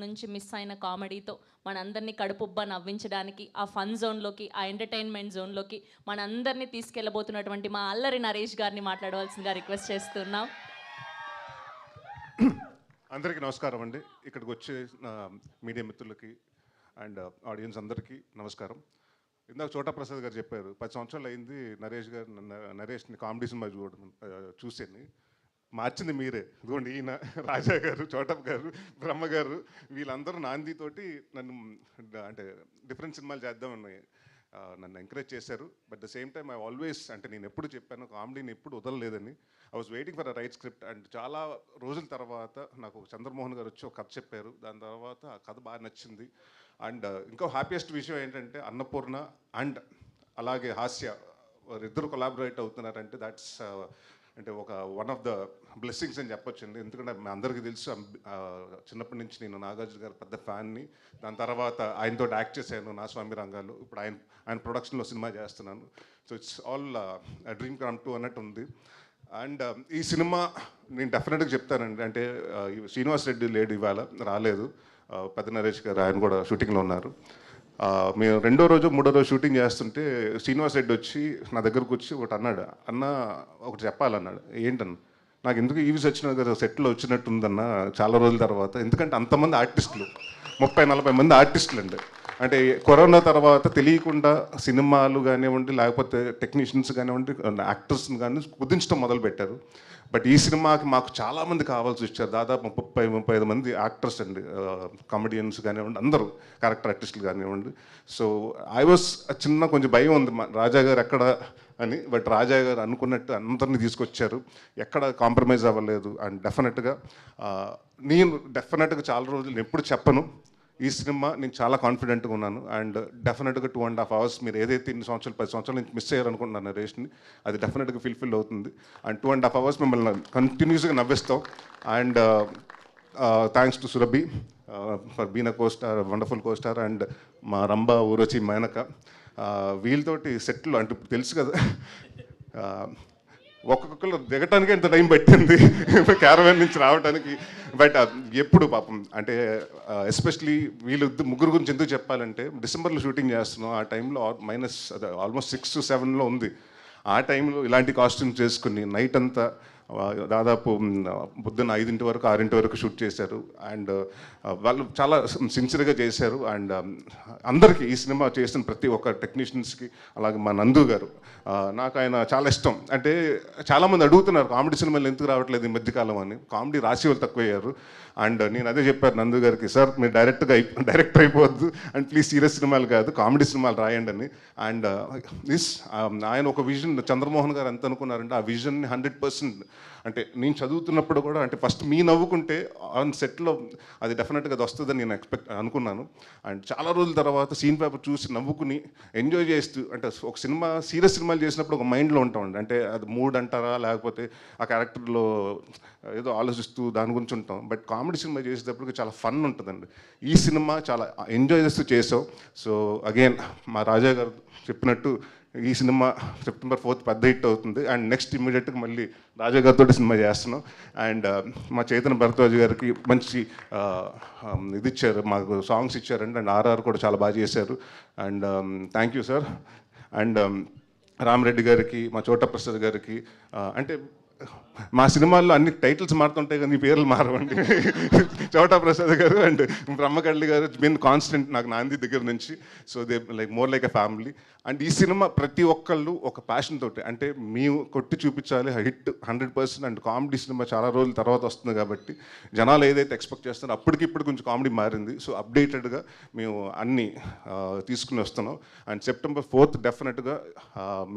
నుంచి మిస్ అయిన కామెడీతో మనందరినీ కడుపుబ్బా నవ్వించడానికి ఆ ఫన్ జోన్లోకి, ఆ ఎంటర్టైన్మెంట్ జోన్లోకి మనందరినీ తీసుకెళ్ళబోతున్నటువంటి మా అల్లరి నరేష్ గారిని మాట్లాడవలసిందిగా రిక్వెస్ట్ చేస్తున్నాం. అందరికీ నమస్కారం అండి. ఇక్కడికి వచ్చే మీడియా మిత్రులకి అండ్ ఆడియన్స్ అందరికీ నమస్కారం. ఇందాక చోటా ప్రసాద్ గారు చెప్పారు 10 సంవత్సరాలు అయింది నరేష్ని కామెడీ సినిమా చూసాను. మార్చింది మీరే. ఇదిగోండి ఈయన రాజా గారు, చోటప్ గారు, బ్రహ్మ గారు వీళ్ళందరూ నాందితోటి నన్ను అంటే డిఫరెంట్ సినిమాలు చేద్దామని నన్ను ఎంకరేజ్ చేశారు. But the same time I always అంటే నేను ఎప్పుడు చెప్పాను కామెడీని ఎప్పుడు వదలలేదని. I was waiting for a right script and చాలా రోజుల తర్వాత నాకు చంద్రమోహన్ గారు వచ్చి ఒక కథ చెప్పారు. దాని తర్వాత ఆ కథ బాగా నచ్చింది. అండ్ ఇంకో హ్యాపీయెస్ట్ విషయం ఏంటంటే అన్నపూర్ణ అండ్ అలాగే హాస్య ఇద్దరు కొలాబరేట్ అవుతున్నారంటే దాట్స్ అంటే ఒక వన్ ఆఫ్ ద బ్లెస్సింగ్స్ అని చెప్పొచ్చండి. ఎందుకంటే మీ అందరికీ తెలుసు చిన్నప్పటి నుంచి నేను నాగార్జున గారు పెద్ద ఫ్యాన్ని. దాని తర్వాత ఆయనతో యాక్ట్ చేశాను నా స్వామి రంగాలు. ఇప్పుడు ఆయన ప్రొడక్షన్లో సినిమా చేస్తున్నాను. So it's all dream come true అన్నట్టు ఉంది. అండ్ ఈ సినిమా నేను డెఫినెట్గా చెప్తానండి. అంటే శ్రీనివాస్ రెడ్డి లేడు, ఇవాళ రాలేదు. పెద్ద నరేష్ గారు ఆయన కూడా షూటింగ్లో ఉన్నారు. మేము రెండో రోజు మూడో రోజు షూటింగ్ చేస్తుంటే శ్రీనివాస్ రెడ్డి వచ్చి నా దగ్గరకు వచ్చి ఒకటి అన్నాడు, అన్న ఒకటి చెప్పాలన్నాడు. ఏంటన్న? నాకు ఎందుకు ఈవీస్ వచ్చిన కదా సెట్లో వచ్చినట్టుందన్న చాలా రోజుల తర్వాత. ఎందుకంటే అంతమంది ఆర్టిస్టులు 30-40 మంది ఆర్టిస్టులు అండి. అంటే కరోనా తర్వాత తెలియకుండా సినిమాలు కానివ్వండి లేకపోతే టెక్నీషియన్స్ కానివ్వండి యాక్టర్స్ని కానీ కుదించడం మొదలుపెట్టారు. బట్ ఈ సినిమాకి మాకు చాలామంది కావాల్సి వచ్చారు. దాదాపు 30-35 మంది యాక్టర్స్ అండి, కామెడియన్స్ కానివ్వండి, అందరూ క్యారెక్టర్ ఆర్టిస్టులు కానివ్వండి. సో ఐ వాస్ చిన్న కొంచెం భయం ఉంది రాజా గారు ఎక్కడ అని. బట్ రాజా గారు అనుకున్నట్టు అందరినీ తీసుకొచ్చారు, ఎక్కడ కాంప్రమైజ్ అవ్వలేదు. అండ్ డెఫినెట్గా చాలా రోజులు ఎప్పుడు చెప్పను, ఈ సినిమా నేను చాలా కాన్ఫిడెంట్గా ఉన్నాను. అండ్ డెఫినెట్గా 2.5 hours మీరు ఏదైతే 10 సంవత్సరాల నుంచి మిస్ అయ్యారనుకుంటున్నాను నరేష్ని, అది డెఫినెట్గా ఫుల్ఫిల్ అవుతుంది. అండ్ 2.5 hours మిమ్మల్ని కంటిన్యూస్గా నవ్విస్తాం. And thanks to Surabhi for been a costar, wonderful costar. And మా రంభ, ఊరచి, మేనక వీళ్ళతోటి సెట్లు అంటే ఇప్పుడు తెలుసు కదా, ఒక్కొక్కరు దిగటానికి ఎంత టైం పట్టింది క్యారవాన్ నుంచి రావడానికి. బట్ ఎప్పుడు పాపం అంటే ఎస్పెషలీ వీళ్ళు ముగ్గురు గురించి ఎందుకు చెప్పాలంటే డిసెంబర్లో షూటింగ్ చేస్తున్నాం. ఆ టైంలో ఆల్మోస్ట్ 6 to 7 ఉంది. ఆ టైంలో ఇలాంటి కాస్ట్యూమ్స్ చేసుకుని నైట్ అంతా దాదాపు పొద్దున్న 5 వరకు 6 వరకు షూట్ చేశారు. అండ్ వాళ్ళు చాలా సిన్సియర్గా చేశారు. అండ్ అందరికీ ఈ సినిమా చేసిన ప్రతి ఒక్క టెక్నీషియన్స్కి, అలాగే మా నందు గారు, నాకు ఆయన చాలా ఇష్టం. అంటే చాలామంది అడుగుతున్నారు కామెడీ సినిమాలు ఎందుకు రావట్లేదు ఈ మధ్యకాలం అని. కామెడీ రాసి వాళ్ళు తక్కువయ్యారు. అండ్ నేను అదే చెప్పాను నందు గారికి, సార్ మీరు డైరెక్టర్ అయిపోవద్దు అండ్ ప్లీజ్ సీరియస్ సినిమాలు కాదు కామెడీ సినిమాలు రాయండి అని. అండ్ ఆయన ఒక విజన్, చంద్రమోహన్ గారు ఎంత అనుకున్నారంటే ఆ విజన్ని 100% అంటే నేను చదువుతున్నప్పుడు కూడా అంటే ఫస్ట్ మీ నవ్వుకుంటే ఆన్ సెట్లో అది డెఫినెట్గా అది వస్తుందని నేను అనుకున్నాను. అండ్ చాలా రోజుల తర్వాత సీన్ పేపర్ చూసి నవ్వుకుని ఎంజాయ్ చేస్తూ, అంటే ఒక సీరియస్ సినిమాలు చేసినప్పుడు ఒక మైండ్లో ఉంటామండి. అంటే అది మూడ్ అంటారా లేకపోతే ఆ క్యారెక్టర్లో ఏదో ఆలోచిస్తూ దాని గురించి ఉంటాం. బట్ కామెడీ సినిమా చేసేటప్పుడు చాలా ఫన్ ఉంటుందండి. ఈ సినిమా చాలా ఎంజాయ్ చేస్తూ చేసాం. సో అగైన్ మా రాజా గారు చెప్పినట్టు ఈ సినిమా September 4th పెద్ద హిట్ అవుతుంది. అండ్ నెక్స్ట్ ఇమ్మీడియట్గా మళ్ళీ రాజా గారితో సినిమా చేస్తున్నాం. అండ్ మా చైతన్య భరద్వాజ్ గారికి మంచి ఇది ఇచ్చారు, మాకు సాంగ్స్ ఇచ్చారండి. అండ్ ఆర్ఆర్ కూడా చాలా బాగా చేశారు. And thank you sir. And Rama Reddy గారికి, మా చోటా ప్రసాద్ గారికి, అంటే మా సినిమాల్లో అన్ని టైటిల్స్ మారుతుంటాయి కానీ పేర్లు మారవండి. చోటా ప్రసాద్ గారు అండ్ బ్రహ్మకళ్ళి గారు బిన్ కాన్స్టెంట్ నాకు నాంది దగ్గర నుంచి. So they more like a family. And ఈ సినిమా ప్రతి ఒక్కళ్ళు ఒక ప్యాషన్ తోటి, అంటే మేము కొట్టి చూపించాలి హిట్ 100%. అండ్ కామెడీ సినిమా చాలా రోజుల తర్వాత వస్తుంది కాబట్టి జనాలు ఏదైతే ఎక్స్పెక్ట్ చేస్తున్నారో అప్పటికిప్పుడు కొంచెం కామెడీ మారింది. సో అప్డేటెడ్గా మేము అన్నీ తీసుకుని వస్తున్నాం. అండ్ September 4th డెఫినెట్గా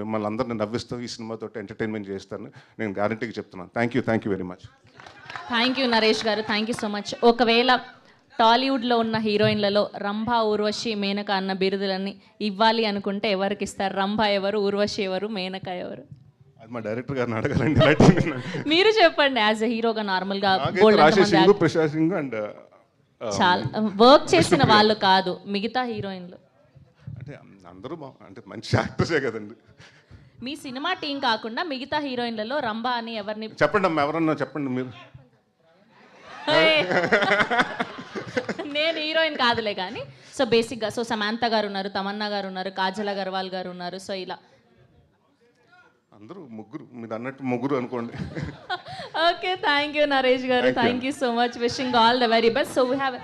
మిమ్మల్ని అందరిని నవ్విస్తాం, ఈ సినిమాతో ఎంటర్టైన్మెంట్ చేస్తాను నేను గ్యారంటీగా చెప్తున్నాను. Thank you very much. Thank you Naresh గారు, థ్యాంక్ యూ సో మచ్. ఒకవేళ టాలీవుడ్లో ఉన్న హీరోయిన్లలో రంభ, ఊర్వశి, మేనక అన్న బిరుదులని ఇవ్వాలి అనుకుంటే ఎవరికి ఇస్తారు? రంభ ఎవరు, ఊర్వశి ఎవరు, మేనక ఎవరు? అది మా డైరెక్టర్ గారిని అడగాలండి. మీరు చెప్పండి. యాజ్ ఎ హీరోగా నార్మల్గా అండ్ చాలా వర్క్ చేసిన వాళ్ళు కాదు మిగతా హీరోయిన్లు అంటే అందరూ అంటే మంచి యాక్టర్సే కదండి. మీ సినిమా టీం కాకుండా మిగతా హీరోయిన్లలో రంభ అని ఎవరిని చెప్పండి అమ్మ, ఎవరన్నా చెప్పండి మీరు. నేను హీరోయిన్ కాదులే కానీ సో బేసిక్గా సో సమాంత గారు ఉన్నారు, తమన్నా గారు ఉన్నారు, కాజల్ అగర్వాల్ గారు ఉన్నారు. సో ఇలా అందరూ ముగ్గురు, మీరు అన్నట్టు ముగ్గురు అనుకోండి. ఓకే, థ్యాంక్ యూ నరేష్ గారు, thank you so much, wishing all the very best. So we have